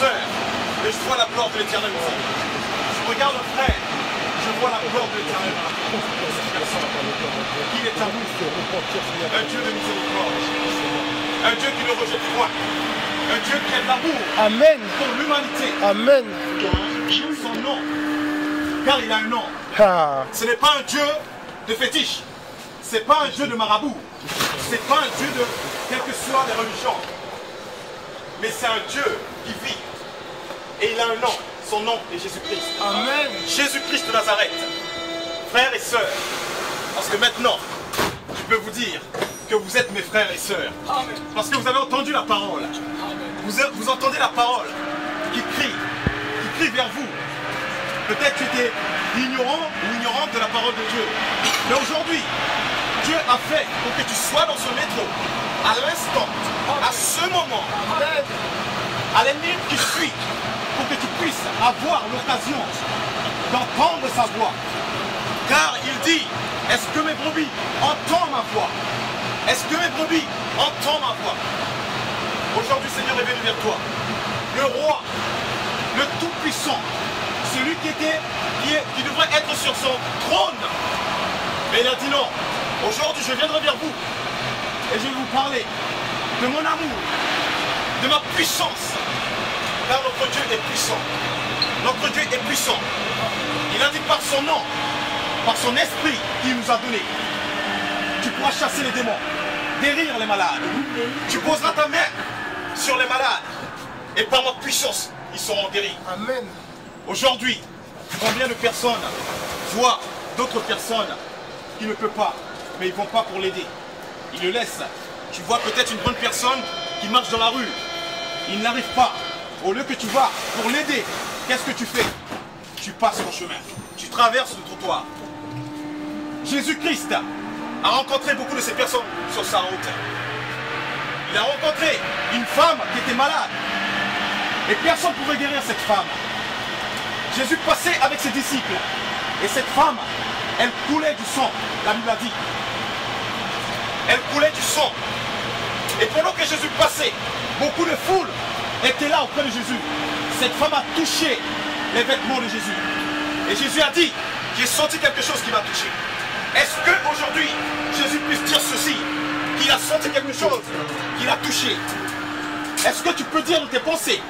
sœur, et je vois la gloire de l'Éternel aussi. Je regarde le frère, je vois la gloire de l'Éternel. Il est amour, un Dieu de miséricorde, un Dieu qui ne rejette point, un Dieu qui a de l'amour. Amen. Pour l'humanité. Amen. Son nom, car il a un nom. Ah. Ce n'est pas un Dieu de fétiche, c'est pas un Dieu de marabout, c'est pas un Dieu de quelles que soient les religions, mais c'est un Dieu qui vit et il a un nom. Son nom est Jésus-Christ. Amen. Jésus-Christ de Nazareth. Frères et sœurs, parce que maintenant, je peux vous dire que vous êtes mes frères et sœurs. Amen. Parce que vous avez entendu la parole. Vous entendez la parole qui crie vers vous. Peut-être que tu étais ignorant ou ignorante de la parole de Dieu. Mais aujourd'hui, Dieu a fait pour que tu sois dans ce métro, à l'instant, à ce moment, à la minute qui suit, pour que tu puisses avoir l'occasion d'entendre sa voix. Car il dit, est-ce que mes brebis entendent ma voix? Est-ce que mes brebis entendent ma voix? Aujourd'hui, Seigneur est venu vers toi. Le roi, le tout-puissant, celui qui devrait être sur son trône. Mais il a dit non. Aujourd'hui, je viendrai vers vous et je vais vous parler de mon amour, de ma puissance. Car notre Dieu est puissant. Notre Dieu est puissant. Il a dit par son nom, par son esprit qu'il nous a donné. Tu pourras chasser les démons, guérir les malades. Tu poseras ta main sur les malades. Et par ma puissance, ils seront guéris. Amen. Aujourd'hui, combien de personnes voient d'autres personnes qui ne peuvent pas, mais ils ne vont pas pour l'aider. Ils le laissent. Tu vois peut-être une bonne personne qui marche dans la rue. Il n'arrive pas. Au lieu que tu vas pour l'aider, qu'est-ce que tu fais? Tu passes ton chemin. Tu traverses le trottoir. Jésus-Christ a rencontré beaucoup de ces personnes sur sa route. Il a rencontré une femme qui était malade. Et personne ne pouvait guérir cette femme. Jésus passait avec ses disciples. Et cette femme, elle coulait du sang. La Bible a dit. Elle coulait du sang. Et pendant que Jésus passait, beaucoup de foule étaient là auprès de Jésus. Cette femme a touché les vêtements de Jésus. Et Jésus a dit, j'ai senti quelque chose qui m'a touché. Est-ce qu'aujourd'hui, Jésus puisse dire ceci, qu'il a senti quelque chose, qu'il a touché? Est-ce que tu peux dire de tes pensées?